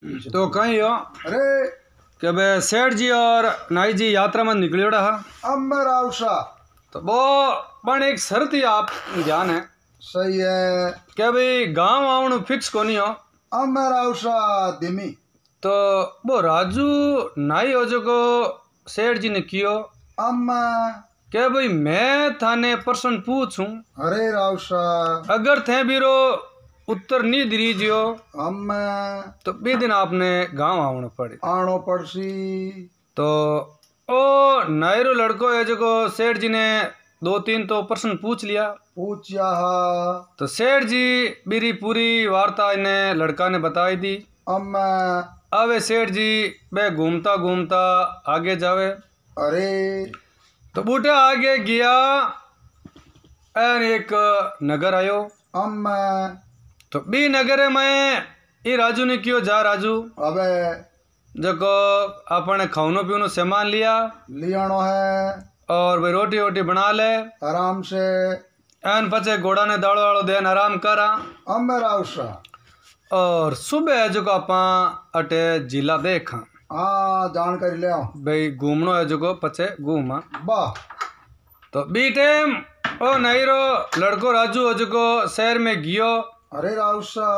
तो कहीं हो अरे कि बे सेठ जी और नाई जी यात्रा में निकलियो रहा अमर आवशा तो वो पण एक शर्त ही आप ध्यान है सही है। कि भाई गांव आवण फिक्स कोनी हो अमर आवशा दिमी तो वो राजू नाई हो जो को सेठ जी ने कियो अम्मा कि भाई मैं थाने प्रश्न पूछूं अरे रावशा अगर थे बीरो उत्तर नहीं दीजियो अम्मा तो बे दिन आपने गांव आवण पड़े आनो पड़सी तो ओ नायरो लड़को है जो सेठ जी ने 2-3 तो प्रश्न पूछ लिया पूछया तो सेठ जी मेरी पूरी वार्ता इन्हें लड़का ने बताई दी। अम्मा अब सेठ जी बे घूमता घूमता आगे जावे अरे तो बूटा आगे गया और एक नगर आयो अम्मा तो बी नगर में ये राजू ने क्यों जा राजू अबे जको अपने खानो पीनो सामान लिया लियानो है और भाई रोटी वोटी बना ले आराम से एन पचे घोड़ा ने दाड़ो वाड़ो देन आराम करा अमर आवशा और सुबह जो आपा अटे जिला देखा हाँ जानकारी ले आओ भाई घूमनो है जो पचे घूमा वाह तो बी टाइम ओ नहीं रो लड़को राजू हो जो शहर में गियो अरे रावशा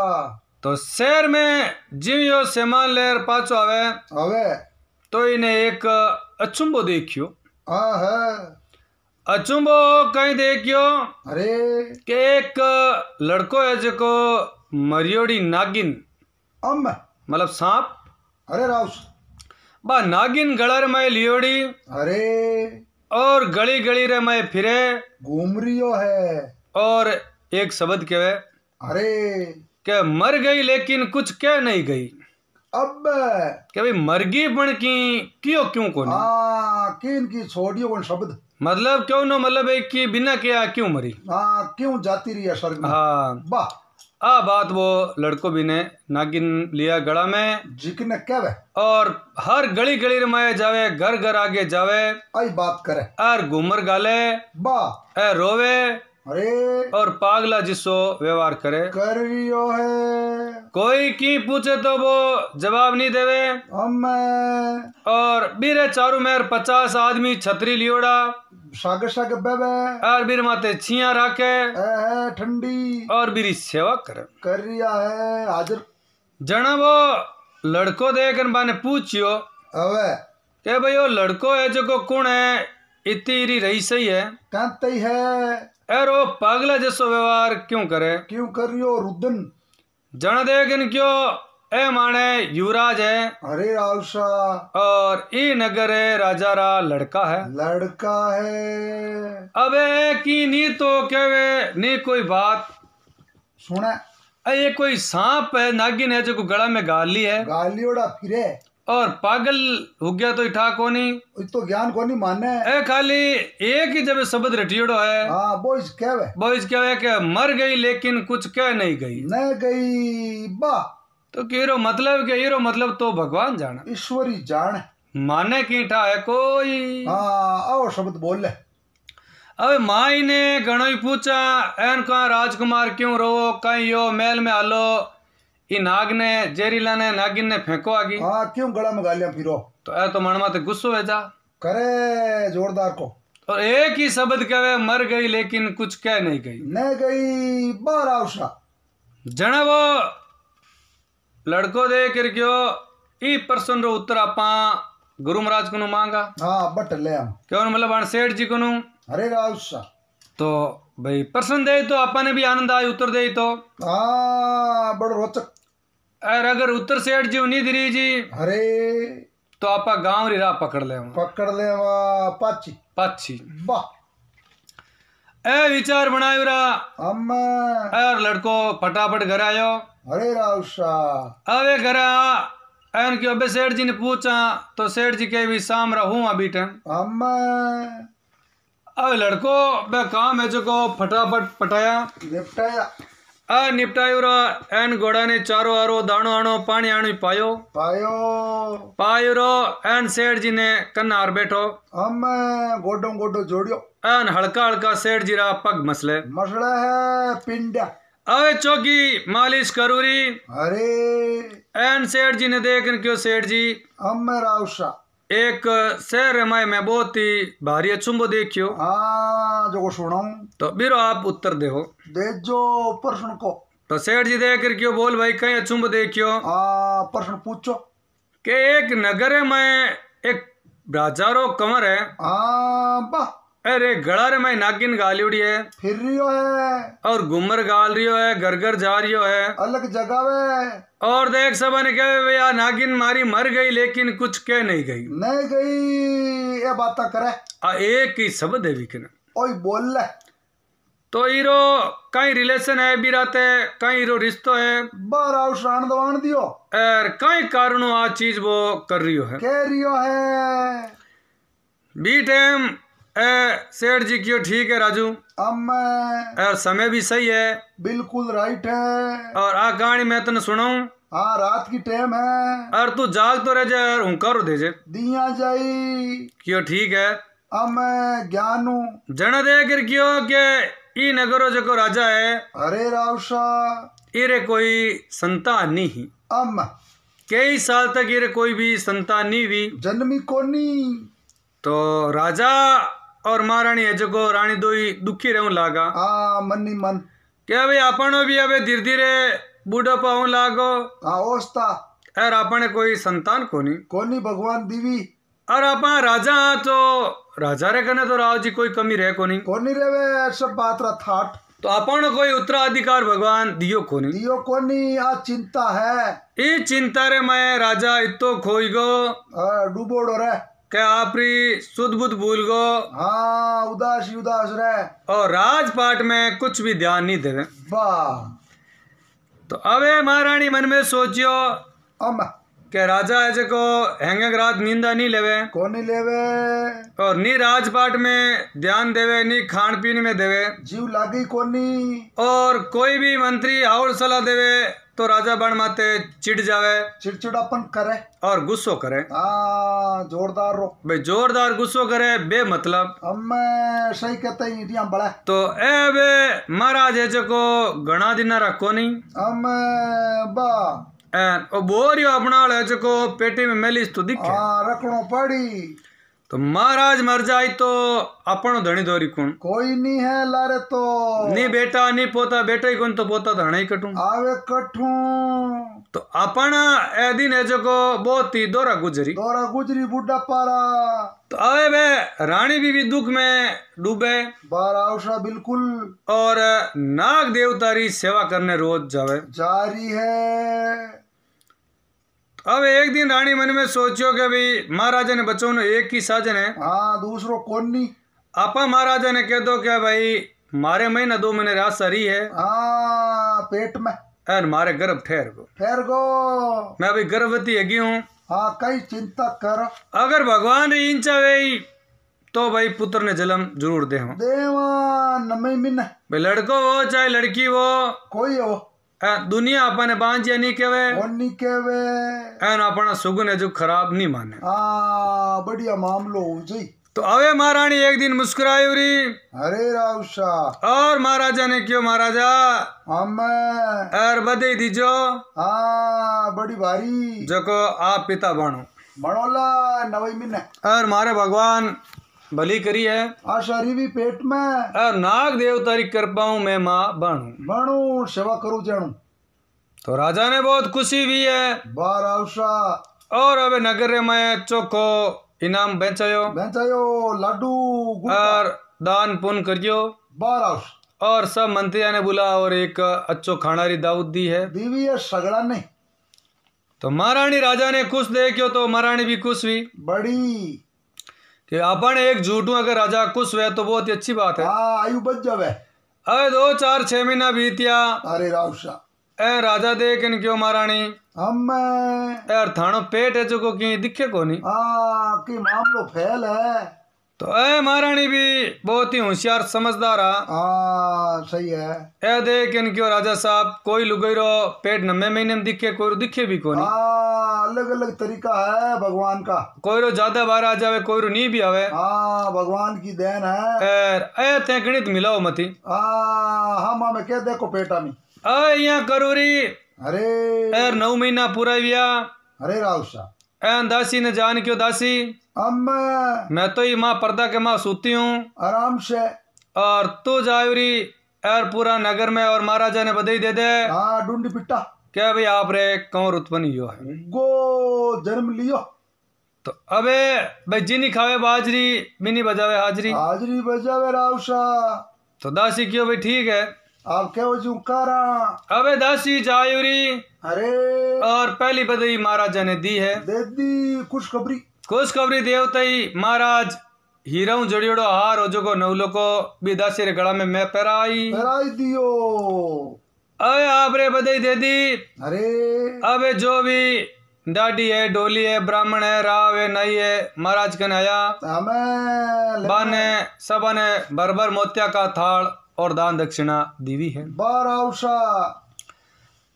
तो शहर में जिम यो सामान लेर पाछो आवे अबे तो इन्हें एक अचुंबो देखियो हाँ है अचुंबो कहीं देखियो अरे कि एक लड़को है जो मरियोड़ी नागिन अम्मा मतलब सांप अरे रावशा बा नागिन गलर में लियोड़ी अरे और गली गली रे में फिरे घूम रियो है और एक शब्द कहे अरे कि मर गई लेकिन कुछ कह नहीं गई अब कि भाई मरगी बन की क्यों क्यों को नहीं हाँ किन की छोड़ियो कौन शब्द मतलब क्यों न मतलब एक की बिना किया क्यों मरी हाँ क्यों जाती रही है स्वर्ग में हाँ वाह आ बात वो लड़को भी ने नागिन लिया गड़ा में जिकने कहवे और हर गली गली में जावे घर घर आगे जावे आई बात करे और घूमर गाले वाह ए रोवे अरे और पागला जिसो व्यवहार करे कर रियो है कोई की पूछे तो वो जवाब नहीं देवे अम्मा और बीरे चारू मेर 50 आदमी छतरी लियोड़ा सागर सागर बेबे और बीर माते छिया राखे है ठंडी और बीरी सेवा करे कर रिया है हाजिर जना वो लड़को देखन बाने पूछियो अबे के भाई वो लड़को है जो को कौन है इतनी रही सही है कहते ही है और वो पागला जैसो व्यवहार क्यों करे क्यों कर रियो रुदन जन देखन क्यों ए माने युवराज है अरे रावशा और ई नगर है राजा रा लड़का है लड़का है अबे की नी तो कहवे नी कोई बात सुने ये कोई सांप है नागिन है जो को गला में गाल ली है गालियोड़ा फिरे और पागल हो गया तो इठा कोनी तो ज्ञान को नहीं माने ए खाली एक ही जब शब्द रटियोड़ो है हाँ बोझ कहवे बोझ क्या है कि मर गई लेकिन कुछ कह नहीं गई न गई बा तो कीरो मतलब के हीरो मतलब तो भगवान जाने ईश्वरी जान माने की ठा है कोई हाँ आओ शब्द बोल ले अब माई ने घणो ही पूछा एन का राजकुमार क्यों रो कहीं यो महल में आलो ई नाग ने जेरीला ने नागिन ने फेंको आगी हाँ क्यों गला में गालियां फिरो तो ए तो मन माते गुस्सो है जा करे जोरदार को और एक ही शब्द कहे मर गई लेकिन कुछ कह नहीं गई न गई बार आवशा जने वो लड़को दे कर क्यों ई प्रश्न रो उत्तर आपा गुरु महाराज को मांगा हाँ बट ले हम क्यों मतलब अन सेठ जी को अरे रावशा तो भाई प्रश्न दे तो आपा ने भी आनंद आए उत्तर दे तो हाँ बड़ो रोचक और अगर उत्तर सेठ जी नहीं दिरी जी अरे तो आपा गांव री राह पकड़ ले पकड़ ले वा पाची पाछी वाह ए विचार बनायो रा अम्मा और लड़को फटाफट घर आयो अरे रावशा अबे घर एन की अबे सेठ जी ने पूछा तो सेठ जी के भी शाम रहूं अभी टाइम अम्मा अब लड़को बे काम है जो को फटाफट पटाया निपटाया आ निपटायो रा एन घोड़ा ने चारो आरो दाणो आनो पानी आनो पायो पायो रो एन सेठ जी ने कन्नार बैठो अम्मा गोडो गोडो जोड़ियो एन हल्का हल्का सेठ जी रा पग मसले मसला है पिंडा अवे चौकी मालिश करूरी। अरे एन सेठ जी ने देख क्यों सेठ जी अम्मे राउसा एक शहर में बहुत ही भारी अचुंबो देखियो। हाँ जो को सुनाऊं तो बिरो आप उत्तर दे दे जो प्रश्न को। तो सेठ जी देख क्यों बोल भाई कहीं अचुंबो देखियो। प्रश्न पूछो। के एक नगर में एक राजारो कंवर है। बा अरे गड़ारे में नागिन गालियोड़ी है। फिर रियो है और घूमर गाल रियो है, घर घर जा रियो है। अलग जगह वे और देख सब ने कहे भैया नागिन मारी मर गई लेकिन कुछ कह नहीं गई। नहीं गई ये बात करे एक ही शब्द है विकन ओई बोल ले। तो हीरो कई रिलेशन है बिराते कई हीरो रिश्तो है बार आओ शान दवान दियो और कई कारणों आ चीज वो कर रियो है कह रियो है बी टाइम सेठ जी क्यों ठीक है राजू और समय भी सही है बिल्कुल राइट है। और आ कहानी मैं तने सुनाऊं। हाँ रात की टाइम है और तू जाग तो रह जा और हूं करो दे जे दिया जाई क्यों ठीक है। ज्ञानू जन देख क्यों के ई नगरो जको राजा है। अरे रावसा इरे कोई संतान नहीं ही कई साल तक इरे कोई भी संतान नहीं हुई जन्मी कोनी। तो राजा और महारानी है जको रानी दो ही दुखी रहूं लागा। मनी मन क्या भाई अपनो भी अबे धीरे धीरे बूढ़ा पाऊं लागो। ओस्ता और अपने कोई संतान कोनी भगवान दीवी और अपन राजा तो राजा रे कने तो राव जी कोई कमी रहे कोनी रेवे सब बात रा थाट। तो अपन कोई उत्तराधिकार भगवान दियो कोनी आ चिंता है ई चिंता रे मैं राजा इतो खोई गो डूबोड़ो रे क्या आपरी सुध बुध भूल गो। हाँ उदास रहे और राजपाट में कुछ भी ध्यान नहीं देवे। वाह तो अबे महारानी मन में सोचियो के राजा है जको हैंगे रात नींदा नहीं लेवे कोनी लेवे और नी राजपाट में ध्यान देवे नी खान पीने में देवे जीव लागी कोनी। और कोई भी मंत्री हाउल सलाह देवे तो राजा बन माते चिढ़ जावे चिड़चिड़ापन करे और गुस्सो करे। जोरदार रो भाई जोरदार गुस्सो करे बे मतलब सही कहते ही बड़ा। तो ए बे महाराज है जको घना दिन रखो नहीं बा ओ बोरियो अपना है जको पेटी में मेलिस तो दिखे रखनो पड़ी। तो महाराज मर जाए तो अपनो धनी दोरी कौन कोई नहीं है लारे तो नी बेटा नी पोता बेटा ही कौन तो पोता धना ही कटू आवे कटू। तो अपन ए दिन है जको बहुत ही दौरा गुजरी बुढ़ा पारा। तो आवे बे रानी भी दुख में डूबे बाराउसा बिल्कुल और नाग देवतारी सेवा करने रोज जावे जारी है। अब एक दिन रानी मन में सोचियो कि भाई महाराजा ने बच्चों ने एक ही साजन है दूसरो कौन नहीं। आपा महाराजा ने कह दो क्या भाई मारे महीना 2 महीने रात सारी है पेट में और मारे गर्भ ठहर गो मैं भाई गर्भवती है हूँ। कई चिंता कर अगर भगवान री इंचा वे तो भाई पुत्र ने जन्म जरूर दे देवा नमे मिन भाई लड़को वो चाहे लड़की वो कोई हो दुनिया अपने बांझिया नहीं केवे एन अपना सुगन है जो खराब नहीं माने बढ़िया मामलो हो जाई। तो अवे महारानी एक दिन मुस्कुराई उरी अरे रावसा और महाराजा ने क्यों महाराजा और बधाई दीजो बड़ी भारी जको आप पिता बनोला नवई मिन और मारे भगवान भली करी है शरीर भी पेट में और नाग देवता री कृपा मैं माँ बनू सेवा करू जानू। तो राजा ने बहुत खुशी भी है बाराउसा और अब नगर में चोखो इनाम बेचायो लाडू और दान पुण्य करियो बाराउस और सब मंत्रियों ने बुला और एक अच्छो खाना री दावत दी है दीवी है सगड़ा नहीं। तो महारानी राजा ने खुश देखियो तो महारानी भी खुश हुई बड़ी कि अपन एक झूठू अगर राजा खुश हुए तो बहुत ही अच्छी बात है आयु बच जावे। अरे 2 4 6 महीना बीतिया। अरे रावसा ए राजा देख इन क्यों महारानी हम यार थानो पेट है जो को की दिखे को नहीं कि मामलो फैल है। तो ए महारानी भी बहुत ही होशियार समझदार सही है। ए देख इन क्यों राजा साहब कोई लुगैरो पेट 9 महीने में दिखे कोई दिखे भी को नहीं अलग अलग तरीका है भगवान का कोई रो ज्यादा बार आ जावे कोई रो नहीं भी आवे भगवान की देन है। ए ते गणित मिलाओ मती हाँ मैं कह देखो पेटा में यहाँ करूरी अरे एर 9 महीना पूरा हुआ। अरे रावसा एन दासी ने जान क्यों दासी अब मैं तो ये माँ पर्दा के माँ सूती हूँ आराम से और तू जावरी एर पूरा नगर में और महाराजा ने बधाई दे दे हाँ ढूंढी पिट्टा क्या भाई आप रे कंवर उत्पन्न हुआ है गो जन्म लियो तो अबे भाई जिनी खावे बाजरी बिनी बजावे हाजरी हाजरी बजावे रावसा तो दासी क्यों भाई ठीक है आप क्या हो कारा अबे दासी जायूरी अरे और पहली बधाई महाराजा ने दी है दे दी खुशखबरी खुशखबरी देवता ही महाराज हीरा जोड़ियोड़ो हार हो जो नवलो को भी दासी रे गला में मैं पहराई पहराई दियो अबे आप रे बधाई दे दी। अरे अबे जो भी डाडी है डोली है ब्राह्मण है राव है नई है महाराज कने आया हमें बाने सबने भर मोतिया का थाल और दान दक्षिणा दीवी है बारावसा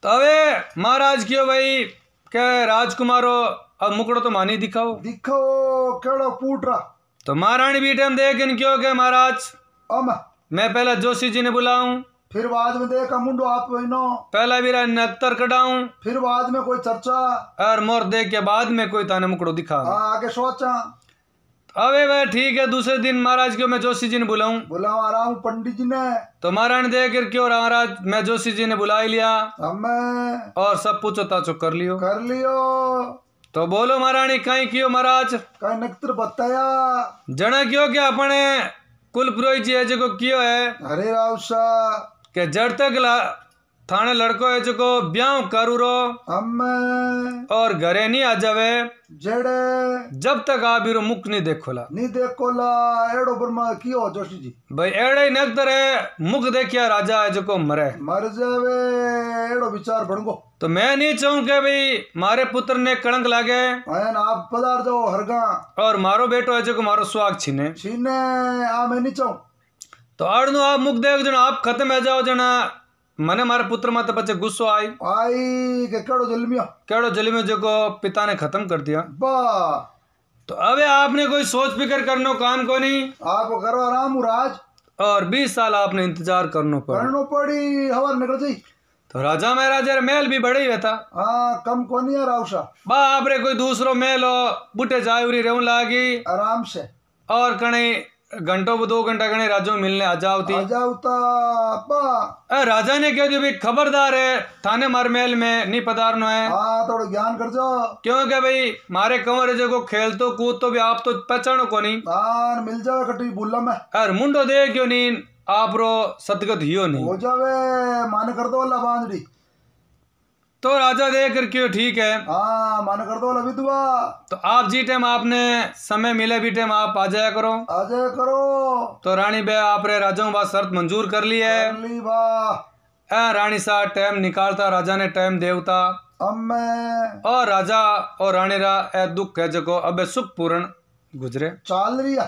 तो अबे महाराज क्यों भाई क्या राजकुमारो अब मुकड़ो तो मानी दिखाओ दिखो केड़ो पूट रहा तो महारानी भी टाइम देख इन क्यों के महाराज अम मैं पहला जोशी जी ने बुलाऊं फिर बाद में देखा मुंडो आप नो पहला भी नक्तर कटाऊं फिर बाद में कोई चर्चा और मोर देख के बाद में कोई ताने मुकड़ो दिखा आगे सोचा अबे भाई ठीक है दूसरे दिन महाराज क्यों मैं जोशी जी ने बुलाऊं बुलाओ आ रहा हूँ पंडित जी ने तो महारानी देख कर क्यों महाराज मैं जोशी जी ने बुला ही लिया हमें और सब पूछो ताचो कर लियो कर लियो तो बोलो महारानी कहीं क्यों महाराज कहीं नक्तर बताया जना क्यों क्या अपने कुल पुरोहित जी है जो क्यों है अरे रावसा के जड़ तक थाने लड़को है जो ब्याह करू रो हमें और घरे नहीं आ जावे जेड़े जब तक आप हीरो मुख नहीं देखोला नहीं देखोला एड़ो बर्मा कियो जोशी जी भाई एड़े ही नक्तर है मुख देखिया राजा है जो मरे मर जावे एड़ो विचार बणगो तो मैं नहीं चाहूं के भाई मारे पुत्र ने कलंक लागे आयन आप पधार जाओ हरगा और मारो बेटो है जो मारो सुहाग छीने छीने आ मैं नहीं चाहूं तो आड़नू आप मुख देख जना आप खत्म है जाओ जना मने मारे पुत्र माते पचे गुस्सो आई के केड़ो जलमिया केड़ो जली में जो पिता ने खत्म कर दिया बा तो अबे आपने कोई सोच फिकर करनो कान को नहीं आप करो आराम राज और 20 साल आपने इंतजार करनो पड़ा करनो पड़ी हवा निकल जाई तो राजा महाराजा महल भी बड़े ही था हाँ कम को नहीं है रावसा बाप रे कोई दूसरो महल हो बुटे जावरी रहूं लागी आराम से और कने घंटों 2 घंटा कने राजो मिलने आ जाओ राजा ने कह दिया भाई खबरदार है थाने मार महल में नहीं पधारनो है हाँ थोड़ा ज्ञान कर जाओ क्योंकि भाई मारे कंवर जो खेल तो कूद तो भी आप तो पहचानो को नहीं हाँ मिल जावे कटी बुल्ला में और मुंडो दे क्यों नहीं आप रो सतगत हियो नहीं हो जावे मान कर दो अल्लाह बांधड़ी तो राजा देख कर क्यों ठीक है हाँ मान कर दो विधवा तो आप जी टाइम आपने समय मिले भी टाइम आप आ जाया करो आ जाया करो तो रानी बे आप रे राजाओं बात शर्त मंजूर कर ली है ली बा रानी सा टाइम निकालता राजा ने टाइम देवता और राजा और रानी रा ए दुख है जको अबे सुख पूर्ण गुजरे चाल रही है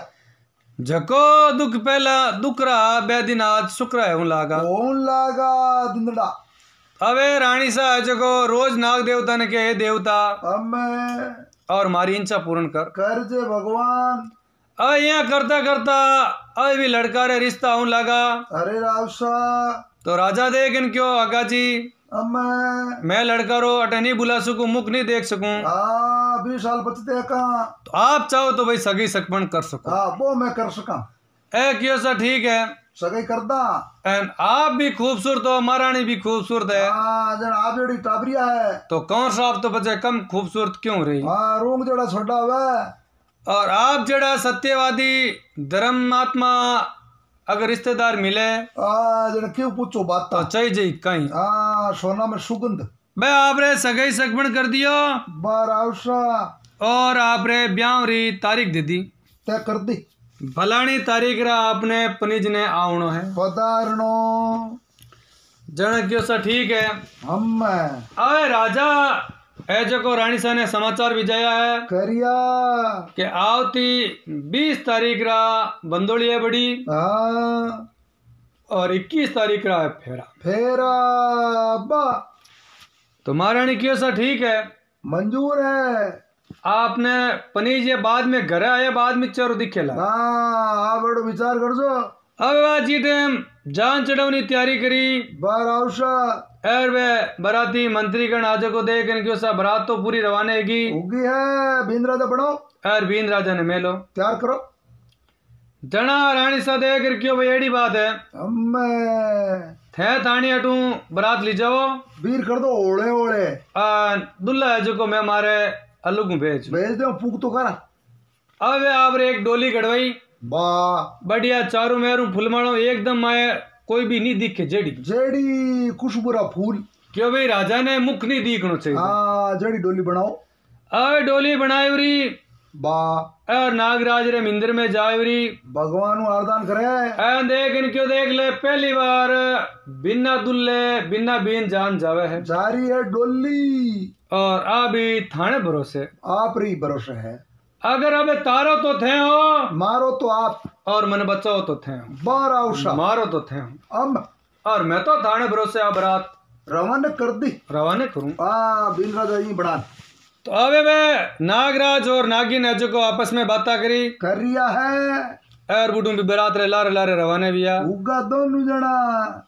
जको दुख पहला दुख रहा बे दिन आज सुख रहा है लागा दिंदड़ा अबे रानी सा जको रोज नाग देवता ने कहे देवता और मारी इंचा पूर्ण कर जे भगवान अब यहाँ करता करता अब भी लड़का रे रिश्ता हूं लगा अरे रावसा तो राजा देख इन क्यों आगा जी मैं लड़का रो अटे नहीं बुला सकूं मुख नहीं देख सकूं 20 साल बचते कहाँ तो आप चाहो तो भाई सगी सकपन कर सको वो मैं कर सका ए क्यों सा ठीक है सगाई करदा एंड आप भी खूबसूरत हो महारानी भी खूबसूरत है जन आप जड़ी टाबरिया है तो कौन सा आप तो बचे कम खूबसूरत क्यों रही रूंग जड़ा छोटा हुआ और आप जड़ा सत्यवादी धर्मात्मा अगर रिश्तेदार मिले जन क्यों पूछो बात तो चाहिए कहीं सोना में सुगंध भाई आप रे सगाई सकपन कर दियो बारावसा और आप रे ब्याह री तारीख दे दी तय कर दी फलानी तारीख रा आपने पनिज ने आवनो है पधारनो जन क्यों सा ठीक है हम अरे राजा है जो रानी सा ने समाचार भिजाया है करिया के आवती 20 तारीख रा बंदोली है बड़ी और 21 तारीख रा है फेरा बा तो महारानी क्यों सा ठीक है मंजूर है आपने पनीर ये बाद में घर आया बाद में चोर दिखेला आप बड़ो विचार कर जो अब जी टाइम जान चढ़ावनी तैयारी करी बारावसा एर वे बराती मंत्रीगण आज को देख इनकी सा बारात तो पूरी रवानेगी होगी है बीन राजा बनाओ एर बीन राजा ने मेलो तैयार करो जना रानी सा देख क्यों भाई एड़ी बात है अम्मे थे तानी अटू बारात ली जाओ बीर कर दो ओले ओले दुल्ला है जो को मैं मारे अलू को भेज भेज दो पुक तो करा अब आप एक डोली गड़वाई वाह बढ़िया चारों मेरू फुलमाड़ो एकदम माए कोई भी नहीं दिखे जेड़ी जेड़ी खुशबूरा फूल क्यों भाई राजा ने मुख नहीं दिखना चाहिए हाँ जेड़ी डोली बनाओ अब डोली बनाई वाह और नागराज रे मंदिर में जावरी भगवान आरदान करे देख इनक्यो देख ले पहली बार बिना दुल्ले बिना बीन जान जावे है जारी है डोली और अभी थाने भरोसे आप री भरोसे है अगर अब तारो तो थे हो मारो तो आप और मन बचाओ तो थे हो बार आउशा मारो तो थे हो अब और मैं तो थाने भरोसे अब रात रवाना कर दी रवाने करूं बिन राजा ही बना तो अबे वे नागराज और नागिन है जो को आपस में बातें करी कर रिया है और बुटू भी बरात रे लारे रवाने भी आ उगा दोनों जना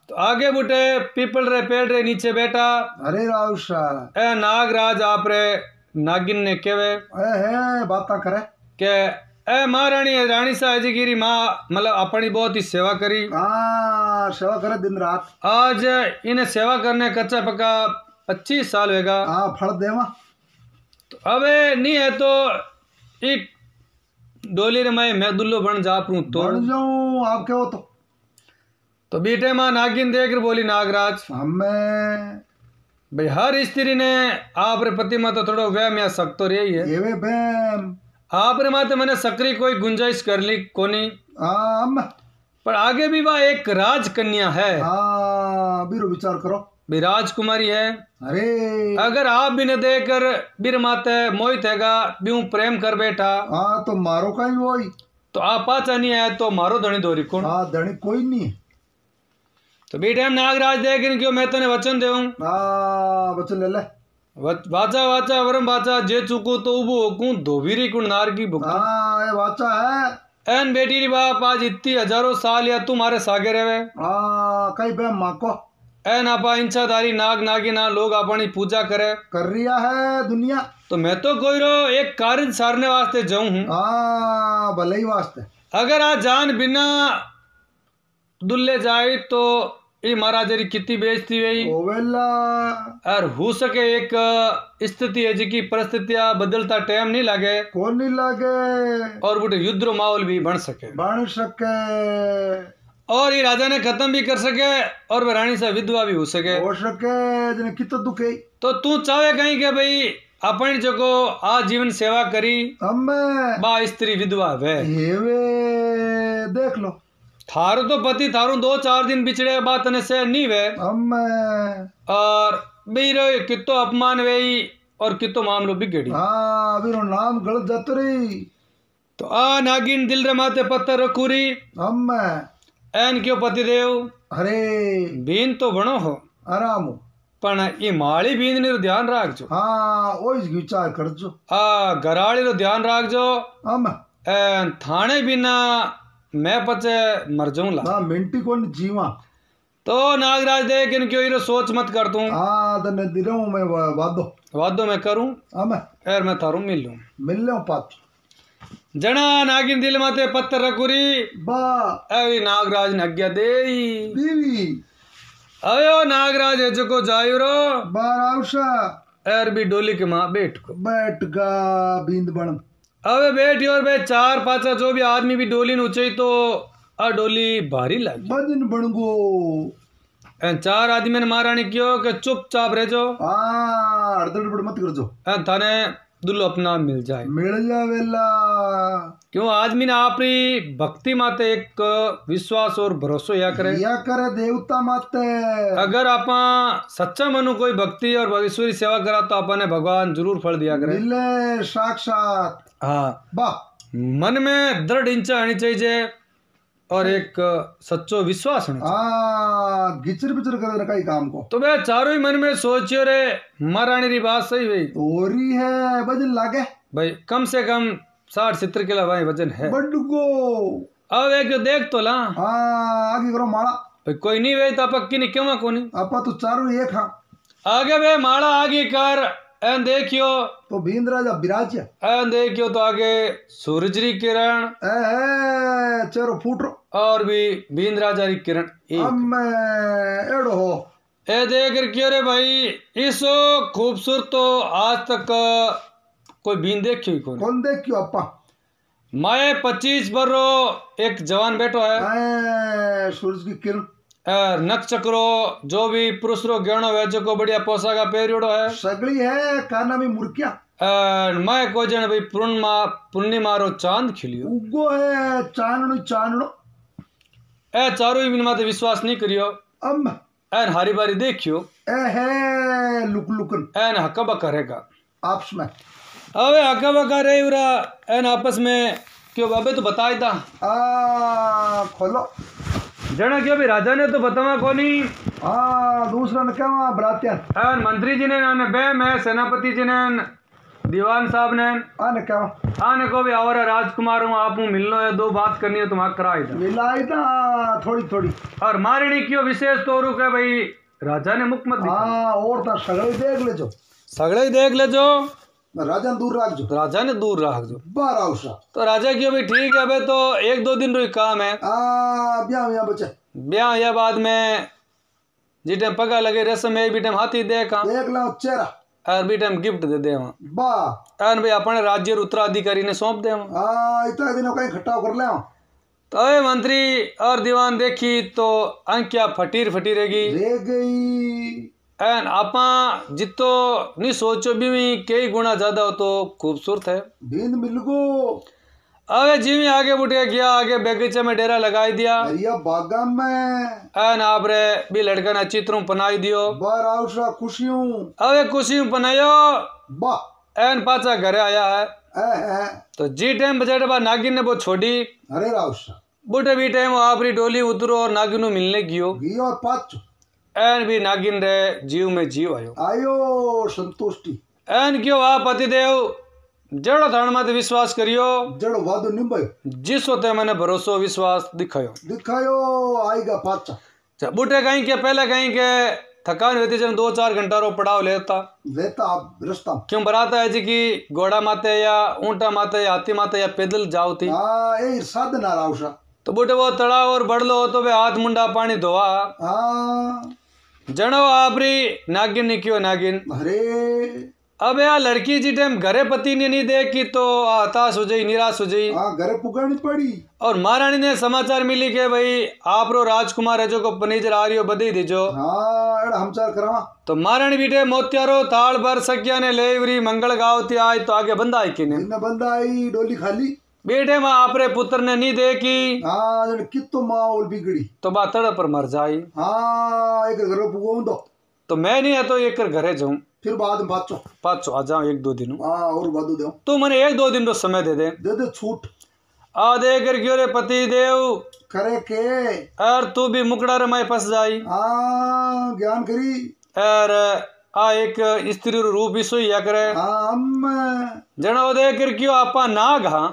तो आगे बुटे पीपल रे पेड़ रे नीचे बैठा अरे राउशा ए नागराज आप रे नागिन ने केवे है बाता करे के ए महारानी रानी साहबगिरी माँ मतलब अपनी बहुत ही सेवा करी सेवा करे दिन रात आज इन्हें सेवा करने कच्चा पक्का 25 साल होगा फल देवा तो अबे नहीं है तो एक डोली रे मैं दुल्लो बन जा पू तो बन जाऊं आप क्या हो तो बीटे माँ नागिन देख कर बोली नागराज हमें भाई हर स्त्री ने आप रे पति में तो थोड़ा व्यायाम या शक तो रही है ये वे बैम आप रे माते मैंने सक्री कोई गुंजाइश कर ली कोनी पर आगे भी वह एक राजकन्या है बीरो विचार करो भी राजकुमारी है अरे अगर आप भी न देकर बीर माते मोहित हैगा ब्यू प्रेम कर बैठा तो मारो का ही वही तो आप पाचा नहीं है तो मारो धनी दोरी कौन धनी कोई नहीं तो बेटे हम नागराज देख क्यों मैं तने वचन देऊं वचन ले ले वाचा वाचा वरम वाचा जे चुको तो उबो होकू धोबीरी कुण नार की भुक्ति ये वाचा है एन बेटी री बाप आज इतनी हजारों साल या तुम्हारे सागे रहे कई बे माँ को एन आपा इंचाधारी नाग नागिना लोग अपनी पूजा करे कर रिया है दुनिया तो मैं तो कोई रो एक कार्य सारने वास्ते जाऊं हूँ भले ही वास्ते अगर आज जान बिना दुल्ले जाए तो ये महाराजरी कितनी बेइज्जती हुई और हो सके एक स्थिति है जिसकी परिस्थितियां बदलता टाइम नहीं लगे कौन नहीं लगे और बुटे युद्ध माहौल भी बन सके और ये राजा ने खत्म भी कर सके और रानी से विधवा भी हो सके कितना दुखे तो तू चाहे कहीं के भाई अपन जो आजीवन सेवा करी बा स्त्री विधवा वे देख लो थारो तो पति थारू 2-4 दिन बिछड़े बात ने से नहीं वे और बीरो कितो अपमान वे और कितो मामलो बिगड़ी बीरो नाम गलत जातो रही तो नागिन दिल रे माथे पत्थर रखूरी एन क्यों पति देव अरे बीन तो बनो हो आराम पण ये माड़ी बीन ने ध्यान रखजो विचार करजो गराड़ी रो ध्यान रखजो एन थाने बिना मैं पचे मर जाऊंगा मिनटी कौन जीवा तो नागराज देख इन क्यों सोच मत कर तू मैं वादो मैं करूं यार मैं थारू मिल लूं पात जना नागिन दिल माते पत्थर रखुरी नागराज ने आज्ञा दे अयो नागराज जो को जायु रो एर भी डोली के माँ बैठ गा बींद बन अबे बेटी और बे 4-5 जो भी आदमी भी डोली ऊंचाई तो डोली भारी लगी बदन बन गो 4 आदमी ने महारानी क्यों के चुपचाप रह जो हड़बड़ मत कर जो थाने दुल्लो अपना मिल जावेला क्यों आदमी ने अपनी भक्ति माते एक विश्वास और भरोसा या करे देवता माते अगर आप सच्चा मनु कोई भक्ति और ईश्वरी सेवा करा तो अपने भगवान जरूर फल दिया करे मिले साक्षात मन में दृढ़ इच्छा आनी चाहिए और एक सच्चो विश्वास होना गिचर पिचर कर कई काम को तो भाई चारों ही मन में सोचियो रे महारानी री बात सही भाई तोरी है वजन लागे भाई कम से कम 60-70 किलो भाई वजन है बड़गो अब एक देख तो ला आगे करो माला भाई कोई नहीं वे तो पक्की नहीं क्यों कोनी आपा तो चारों एक हाँ आगे वे माला आगे कर एन देखियो तो भींद राजा विराज एन देखियो तो आगे सूरज री किरण चेरो फूट रो और भी भींद राजा री किरण एड़ो हो ए देख कर क्यों रे भाई इसो खूबसूरत तो आज तक कोई भींद देखियो ही कौन देखियो आपा मैं 25 बरो एक जवान बैठो है सूरज की किरण नक्षचक्रो जो भी पुरुष रो गहनो है जो को बढ़िया पोशाका पहरियोड़ो है सगली है काना में मुर्किया मैं को जन भाई पूर्णिमा रो चांद खिलियो उगो है चाननो चाननो ए चारों ही माते विश्वास नहीं करियो अम एन हारी बारी देखियो ए है लुक लुकन एन हक्का बक्का रहेगा आपस में अबे हक्का बक्का रहे उरा एन आपस में क्यों बाबे तो बताई था खोलो जना क्यों भी राजा ने तो बतावा कोनी दूसरा ने क्या बरातिया एन मंत्री जी ने नाने बे मैं सेनापति जी ने दीवान साहब ने आने क्या आने को भी और राजकुमार हूँ आप मिलना है दो बात करनी है तुम्हारा कराई था मिलाई था थोड़ी थोड़ी और मारणी क्यों विशेष तो रुक है भाई राजा ने मुख मत और था सगड़े देख ले जो सगड़े ही देख ले जो राजा ने दूर रख जो राजा ने दूर रख जो बारह तो राजा क्यों भी ठीक है भाई तो 1-2 दिन रो काम है ब्याह बच्चे ब्याह या बाद में जी टाइम पगा लगे रस्म है भी टाइम हाथी देख देख लो चेहरा और भी टाइम गिफ्ट दे दे वाह और भाई अपने राज्य उत्तराधिकारी ने सौंप दे इतना दिनों कहीं खट्टा कर ले तो अरे मंत्री और दीवान देखी तो अंकिया फटीर फटी रहेगी रह गई एन आपा जितो नहीं सोचो भी कई गुना ज्यादा हो तो खूबसूरत है बींद मिल गो अबे जिमी आगे बुढ़िया गया आगे बगीचे में डेरा लगाई दिया बागा में एन आप रे भी लड़का ने चित्रों पनाई दियो बार खुशियों अबे खुशियों पनायो बा एन पाचा घरे आया है तो जी टाइम बजट बा नागिन ने वो छोड़ी अरे राउसा बुढ़े भी टाइम आपरी डोली उतरो और नागिन मिलने गियो और पाचो एन भी नागिन रे जीव में जीव आयो संतुष्टि एन क्यों आ पतिदेव जड़ो थान मत विश्वास करियो जड़ो वादो निभायो जिस होते मैंने भरोसो विश्वास दिखायो आएगा पाचा बूटे कहीं के पहले कहीं के थकान रहती जब 2-4 घंटा रो पड़ाव लेता रास्ता क्यों बराता है जी की घोड़ा माते या ऊंटा माते या हाथी माते या पैदल जाओ थी साधन आ रहा तो बूटे वो तड़ाव और बढ़ लो तो वे हाथ मुंडा पानी धोआ जनो आपरी नागिन ने क्यों नागिन अरे अब यार लड़की जी टाइम घरे पति ने नहीं देखी तो हताश हो जाई निराश हो जाई घरे पुगानी पड़ी और महारानी ने समाचार मिली के भाई आप रो राजकुमार है जो को पनीजर आ रही हो बधाई दीजो हम चार करवा तो महारानी बेटे मोतियारो थाल भर सकिया ने लेवरी मंगल गावती आई तो आगे बंदा आई कि नहीं बंदा आई डोली खाली बेटे माँ आपरे पुत्र ने नहीं देखी कितो माहौल बिगड़ी तो बात तड़प पर मर जाई एक घर पुगो दो तो मैं नहीं है तो एक कर घरे जाऊं फिर बाद में पाचो आ जाओ 1-2 दिन और बाद दो तू मैंने 1-2 दिन रो समय दे दे छूट आ दे कर क्यों रे पति देव करे के और तू भी मुकड़ा रे मैं फंस जाई ज्ञान करी और आ एक स्त्री रूप ही सोई करे जना दे कर क्यों आपा नाग हाँ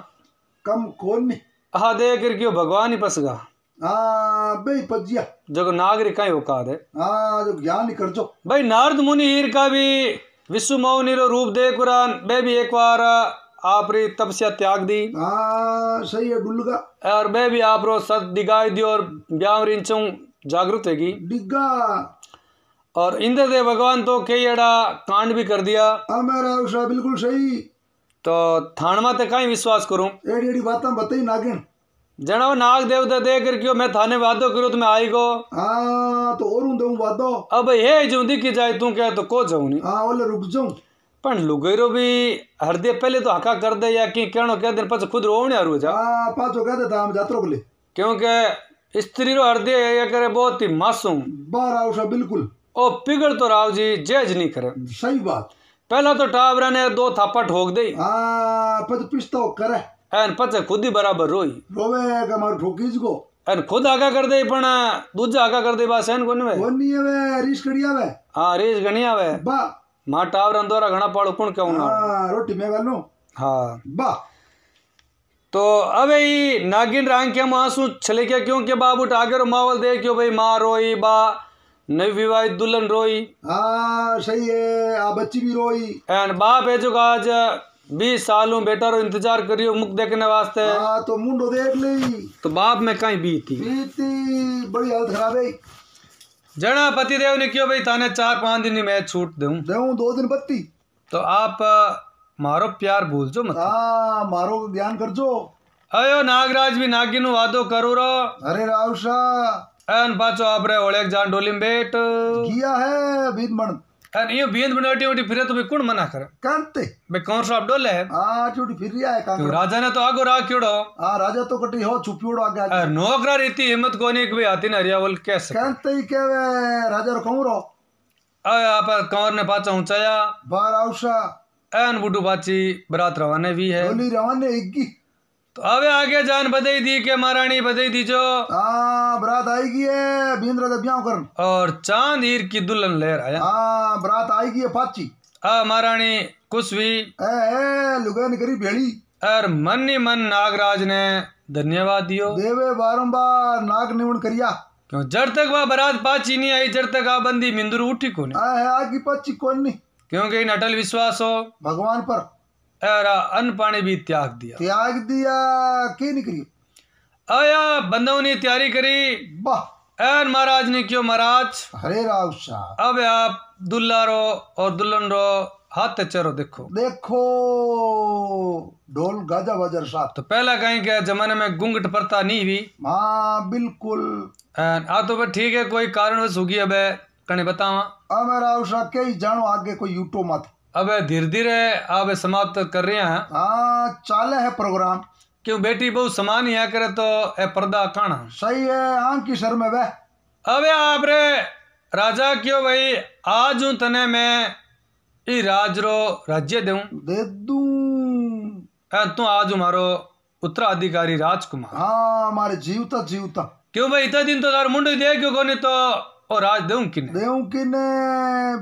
कम कौन हाँ दे कर क्यों भगवान ही फंसगा भाई पजिया जो नागरिक का ही औकात है जो ज्ञान ही कर जो भाई नारद मुनि हीर का भी विश्व मौनी रो रूप दे कुरान बे भी एक बार आप री तपस्या त्याग दी सही है डुलगा और बे भी आप रो सत दिगाई दी और ब्याह रिंचों जागृत हैगी डिग्गा और इंद्रदेव भगवान तो कई एड़ा कांड भी कर दिया मेरा उषा बिल्कुल सही तो थान माते कहीं विश्वास करूं एड़ी एड़ी बातें बताई नागिन जनो नाग देवता दे कर क्यों मैं थाने वादो करूं तो मैं आई गो तो और दूं वादो अब ये जो दिखी जाए तू क्या तो को जाऊं नहीं ओले रुक जाऊं पण लुगैरो भी हरदे पहले तो हका कर दे या कि कहनो कह दिन पछ खुद रोवणे आरू जा पाछो कह देता हम जात्रो बोले क्योंकि स्त्री रो हरदे ये करे बहुत ही मासूम बार आवशा बिल्कुल ओ पिघल तो राव जी जज नहीं करे सही बात पहला तो टावरा ने 2 थापा ठोक दे पछ पिस्तो करे एन पछ खुद ही बराबर रोई रोवे का मार ठोकीज को एन खुद आगा कर दे पण दूजा आगा कर दे बस एन कोनी वे कोनी वे रीस कड़िया वे हां रीस गणिया वे बा मा टावरा दोरा घणा पाड़ो कोण कहू ना रोटी में वालो हां बा तो अब ये नागिन रंग के आंसू छले क्या क्योंकि बाबू टागे मावल दे क्यों भाई माँ रोई बा नई विवाहित दुल्हन रोई। हाँ सही है, आ बच्ची भी रोई। एंड बाप है जो आज 20 सालों बेटा रो इंतजार करियो मुख देखने वास्ते। हाँ तो मुंडो देख ली तो बाप में कहीं बीती बड़ी हालत खराब है। जना पति देव ने क्यों भाई थाने 4-5 दिन मैं छूट दूं 2 दिन बत्ती। तो आप मारो प्यार भूल जो मत। हाँ मारो ध्यान कर जो। अयो नागराज भी नागिन वादो करू रो। अरे रावशा एन पाचो आप रे ओळेक जान डोली में बैठ किया है बीत मन। एन यो बींद बनोटी ओटी फिरे तो भी कौन मना करे कांते बे कौन सा आप डोले है। हाँ चोटी फिर रिया है क्यों राजा ने तो आगो राख्योड़ो। हाँ राजा तो कटी हो छुपियोड़ो आगे आगे। नौकरा रीति हिम्मत कोनी कि भाई हाथी न हरियावल कैसे कांते ही केवे राजा रो कहूं रो। अय आप कंवर ने पाचा ऊंचाया बार रावशा एन बुडू बाची बरात रवाने भी है। डोली रवाने इक्की तो अबे आगे जान बधाई दी के महारानी बधाई दीजो। हाँ बरात आएगी है बींद्रा दे ब्याह करन और चांद हीर की दुल्हन लेर आया। हाँ बरात आएगी है पाची। महारानी कुछ भी लुगान करी भेड़ी और मन ही मन नागराज ने धन्यवाद दियो देवे बारंबार नाग निवण करिया। क्यों जब तक वह बारात पाची नहीं आई जब तक आ बंदी मिंदुर उठी को नहीं। आगी पाची कौन नहीं क्योंकि इन अटल विश्वास हो भगवान पर और अन्न पानी भी त्याग दिया की नहीं करी। आया बंदों ने तैयारी करी वाह एन महाराज ने क्यों महाराज हरे राव शाह अब आप दुल्ला रो और दुल्हन रो हाथ चरो देखो देखो ढोल गाजा बजर साथ। तो पहला कहीं के जमाने में घूंघट प्रथा नहीं हुई। हाँ बिल्कुल आ तो ठीक है कोई कारणवश होगी अब कने बतावा। अब राव शाह के ही जानो आगे कोई यूटो मत। अब धीरे धीरे अब समाप्त कर रहे हैं। हाँ चाले है प्रोग्राम क्यों बेटी बहु समान ही करे तो ए पर्दा काना सही है आंख की सर में वह। अब आप रे राजा क्यों भाई आज हूं तने मैं ई राज रो राज्य दूं दे दूं तू आज मारो उत्तराधिकारी राजकुमार। हाँ हमारे जीवता जीवता क्यों भाई इतना दिन तो तार मुंडो दे क्यों कोनी तो और राज दूं किने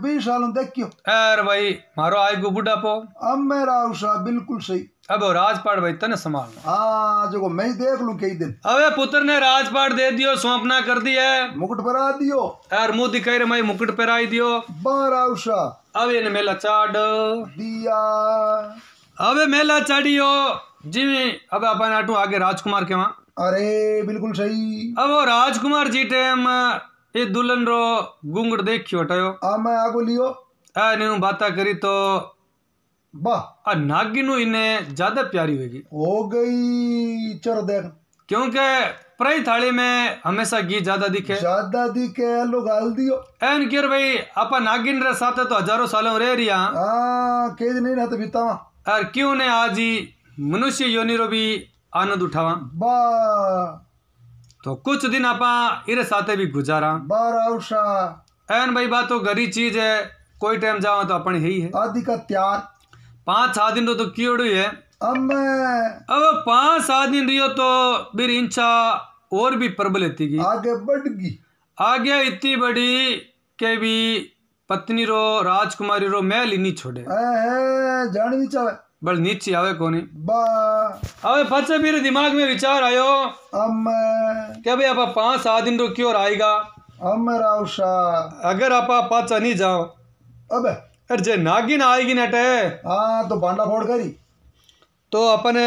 20 सालों देख क्यों यार भाई मारो आय को बुढ़ापो। अब मेरा उषा बिल्कुल सही। अब राजपाट भाई तने संभालना। हाँ जो मैं ही देख लूं कई दिन। अबे पुत्र ने राजपाट दे दियो सौंपना कर दिया मुकुट परा दियो यार मुंह दिखाई रे मैं मुकुट पहराई दियो। बारा उषा अब इन मेला चाड़ दिया अबे मेला चाड़ियो जी। अब अपन आटू आगे राजकुमार के वहां। अरे बिल्कुल सही। अब वो राजकुमार जी टेम ये दुल्हन रो घूंघट देखियो हटायो। अब मैं आगो लियो नीनू बाता करी तो वाह नागिनू इन्हें ज्यादा प्यारी होगी हो गई। चलो देख क्योंकि प्रई थाली में हमेशा घी ज्यादा दिखे लोग गाल दियो एन किर भाई आपा नागिन रे साथ तो हजारों सालों रह रिया। हाँ केज नहीं ना तो बितावा और क्यों ने आज ही मनुष्य योनि रो भी आनंद उठावा। वाह तो कुछ दिन आपा इरे साथे भी गुजारा। बारा उषा एन भाई बात तो गरी चीज है कोई टाइम जाओ तो अपन ही है। आदि का त्यार 5-7 दिन तो क्यों है। अब 5-7 दिन रियो तो फिर इंचा और भी प्रबल होती आगे बढ़ गई आगे इतनी बड़ी के भी पत्नी रो राजकुमारी रो महल ही नहीं छोड़े जान नहीं चाहे बल नीचे आवे कोनी। बा पचे मेरे दिमाग में विचार आयो क्या भाई आप 5-7 दिन तो क्यों आएगा। अगर आप पाचा नहीं जाओ अब अरे जे नागिन आएगी नटे हाँ तो बांडा फोड़ करी तो अपने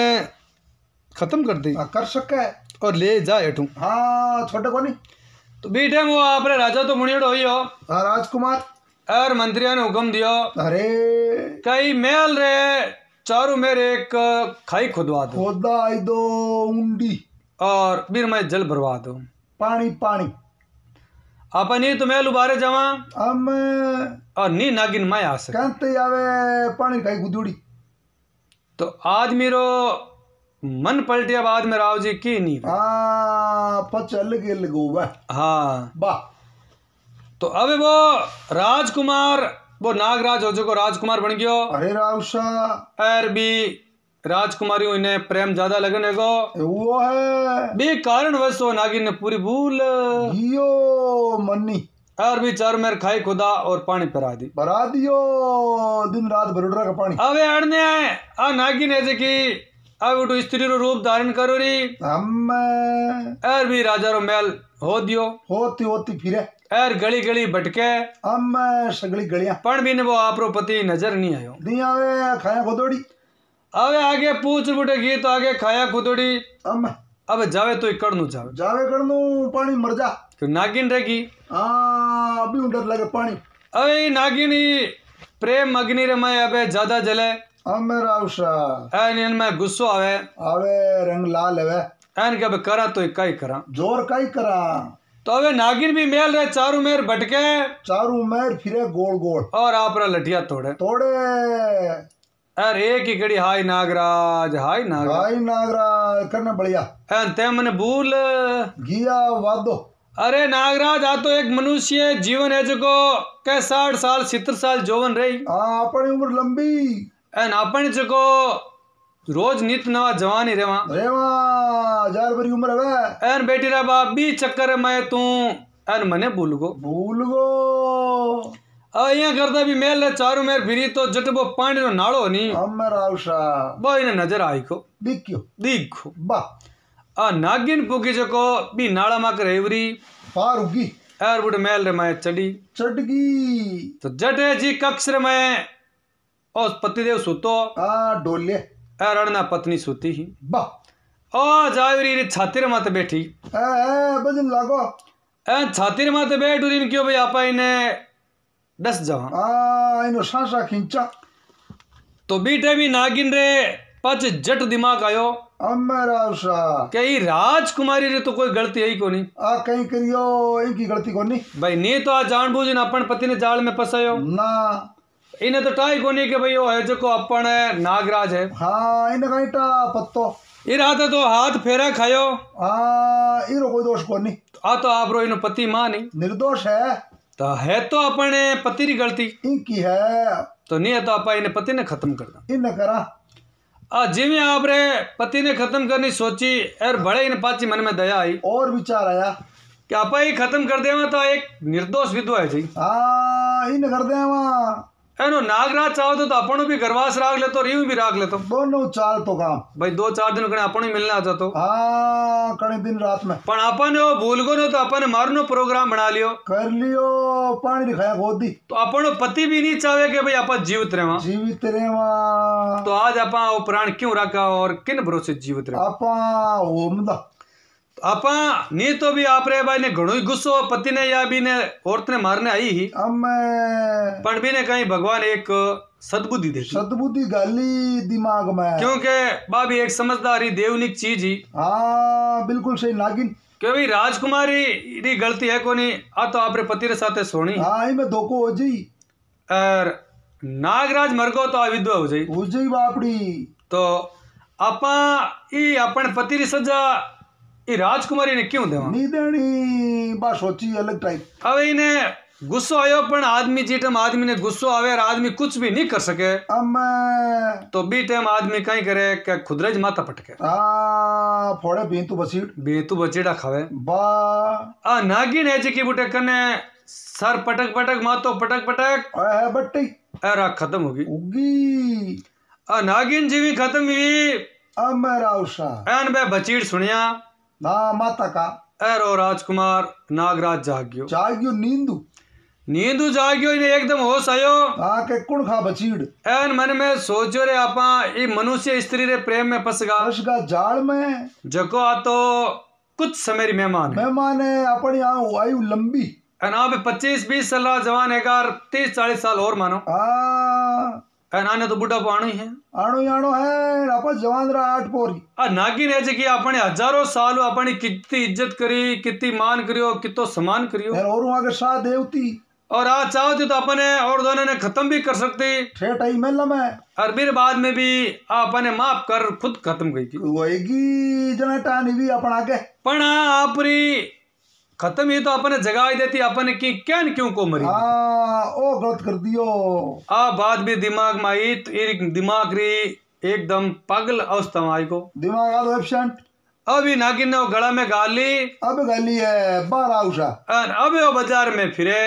खत्म कर दी कर सके और ले जा एठू। हाँ छोटे को नहीं तो बीटे वो आपरे राजा तो मुनियड़ हो राजकुमार और मंत्रियों ने हुक्म दियो अरे कई महल रे चारों मेरे एक खाई खुदवा दो खोदाई दो उंडी और फिर मैं जल भरवा दो पानी पानी अपन ही तो महल उबारे जावा हम और नी नागिन मैं आ सके कहते आवे पानी खाई गुदुड़ी तो आदमी रो मन पलटे अब आदमी राव जी की नहीं पचल के लगो हाँ वाह। तो अब वो राजकुमार वो नागराज हो जो राजकुमार बन गयो। अरे रावशा और भी राजकुमारी इन्हें प्रेम ज्यादा लगने को वो है भी कारण वश वो नागिन ने पूरी भूल यो मन्नी और भी चार मेर खाई खुदा और पानी भरा दियो दिन रात भरोडरा का पानी। अब अड़ने आ नागिन है कि अब उठो स्त्री रो रूप धारण करो री हम एर भी राजा रो महल हो दियो होती होती फिरे एर गली गली भटके हम सगली गलियां पण भी ने वो आपरो पति नजर नहीं आयो नहीं आवे खाया खुदोड़ी अबे आगे पूछ बुटे गई तो आगे खाया खुदोड़ी हम अब जावे तो इकड़ नु जावे जावे करनू पानी मर जा क्यों नागिन रहेगी हाँ अभी डर लगे पानी अबे नागिन प्रेम अग्नि रे मैं अबे ज्यादा जले हम राउसा एन इनमें गुस्सो आवे आवे रंग लाल है एन के अब करा तो इकाई करा जोर काई करा तो अबे नागिन भी मेल रहे चारू मेर भटके चारू मेर फिरे गोल गोल और आप रा लठिया तोड़े तोड़े अरे एक ही घड़ी हाय नागराज भाई नागराज करना बढ़िया एन ते मने भूल गिया वादो अरे नागराज आ तो एक मनुष्य जीवन है जको के 60 साल 70 साल जौवन रही हाँ अपनी उम्र लंबी एन अपन जको रोज नित नवा जवानी रेवा रेवा जार बरी उम्र है एन बेटी रा बाप भी चक्कर में तू एन मने भूल गो यहाँ करता भी मेल चारू मेर फिरी तो जट वो पानी रो नाड़ो नी अमर आवशा वो इन्हें नजर आई को दिखो बा आ नागिन पुगी जको भी नाड़ा मा कर रेवरी पार उगी एर बुढ़ मेल रे मैं चढ़गी तो जटे जी कक्ष रे मैं और पतिदेव सुतो आ डोले एर अड़ना पत्नी सुती ही बा ओ जावरी रे छाती रे माते बैठी बजन लागो ए छाती रे माते बैठ उरिन क्यों भाई आपा इन्हें दस जावा इनो सांसा खींचा तो बीटे भी नागिन रे पच जट दिमाग आयो अमरावसा कई राजकुमारी रे तो कोई गलती है को नहीं आ कहीं करियो इनकी गलती को नहीं भाई नहीं तो आ जानबूझ न अपन पति ने जाल में फसायो ना इन्हें तो टाई को नहीं कि भाई वो है जो को अपन नागराज है हाँ इन्हें कहीं टा पत्तो इराते तो हाथ फेरा खायो इरो कोई दोष को नहीं आ तो आप रो इन पति मां नहीं निर्दोष है तो अपने पति की गलती इनकी है तो नहीं है तो आप इन्हें पति ने खत्म करना इन करा जिम्मे आप रे पति ने खत्म करनी सोची और बड़े इन पाची मन में दया आई और विचार आया कि आप ही खत्म कर देवा तो एक निर्दोष विधवा है जी इन कर देवा एनो नागराज चाहो तो अपन भी गरवास राग ले तो रियू भी राग ले तो दोनों चाल तो काम भाई 2-4 दिन कने अपन ही मिलना आता तो कने दिन रात में पण अपन वो भूल गो तो अपन मारनो प्रोग्राम बना लियो कर लियो पानी दिखाया गोदी तो अपन पति भी नहीं चाहे कि भाई अपन जीवित रहेवा तो आज अपन वो प्राण क्यों रखा और किन भरोसे जीवित रहे आपा आपा नहीं तो भी आप रे भाई ने घणो ही गुस्सो पति ने या भी ने औरत ने मारने आई ही पण भी ने कहीं भगवान एक सद्बुद्धि दे सद्बुद्धि गाली दिमाग में क्योंकि भाभी एक समझदारी देवनिक चीज ही बिल्कुल सही नागिन क्यों भाई राजकुमारी री गलती है कोनी आ तो आपरे पति रे साथे सोनी में धोखो हो जी और नागराज मर गो तो विधवा हो जाई बापड़ी तो आपा ई अपन पति री सजा ई राजकुमारी ने क्यों देवा नहीं देनी बा सोची अलग टाइप अब इन्हें गुस्सो आयो पण आदमी जी टाइम आदमी ने गुस्सो आवे और आदमी कुछ भी नहीं कर सके तो बी टाइम आदमी कहीं करे कि खुदरेज माथा पटके फोड़े बेतु बचीड़ा खावे बा नागिन है जी की बुटे कने सर पटक पटक मातो पटक पटक बट्टी एरा खत्म होगी उगी नागिन जीवी खत्म हुई एन बे बचीड़ सुनिया ना माता का एरो राजकुमार नागराज जाग्यो नींदू जाग्यो इन्हें एकदम होश आयो के कुण खा बचीड़ एन मन में सोचो रे आपा ये मनुष्य स्त्री रे प्रेम में फसगा जाल में जको आ तो कुछ समय मेहमान है अपनी आयु लंबी पे 25-20 साल जवान है 30-40 साल और मानो आने तो बुढ़ा आनो ही है आपा जवान रहा 8 पोरी नागिन है जी अपने हजारों साल अपनी कितनी इज्जत करी कितनी मान करियो कितो सम्मान करियो और वहां के साथ देवती और आज चाहती तो अपने और दोनों ने खत्म भी कर सकती ठेठ आई मेला में और फिर बाद में भी अपने माफ कर खुद खत्म गई वही जना टानी भी अपन आगे पण आपरी खत्म ही तो अपने जगा देती अपने की क्या क्यों को मरी ओ गलत कर दियो बात भी दिमाग में आई तो दिमाग री एकदम पागल अवस्था में आई को दिमाग आ एब्सेंट अभी नागिन ने गला में गाली अब गाली है बार आउशा अब वो बाजार में फिरे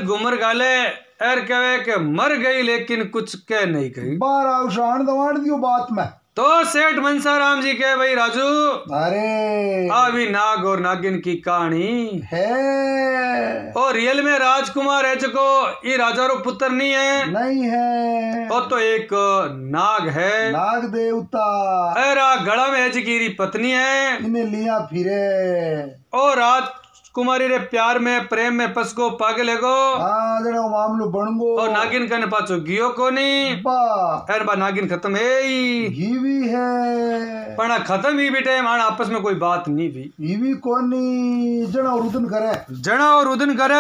घूमर गाले एर कहे के मर गई लेकिन कुछ कह नहीं कही बार आउशा दियो बात में तो सेठ मनसाराम जी कहे भाई राजू अरे अभी नाग और नागिन की कहानी है और रियल में राजकुमार है जो ये राजा रो पुत्र नहीं है, नहीं है वो तो एक नाग है, नाग देवता अरा गड़ा में है जिकी पत्नी है, इन्हें लिया फिरे और राजकुमारी रे प्यार में प्रेम में पसको पागल है गो, हाँ जरा मामलो बन गो और नागिन कने पाछो गियो कोनी बा एर बा नागिन खत्म है ही घीवी है पण खत्म ही बेटे माना आपस में कोई बात नहीं भी घीवी कोनी जना रुदन करे जना और उदन कर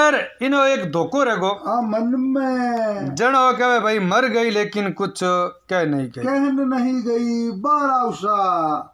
इनो एक धोखो रहेगो हाँ मन में जना कहे भाई मर गई लेकिन कुछ कह नहीं गई कहन नहीं गई बार आउसा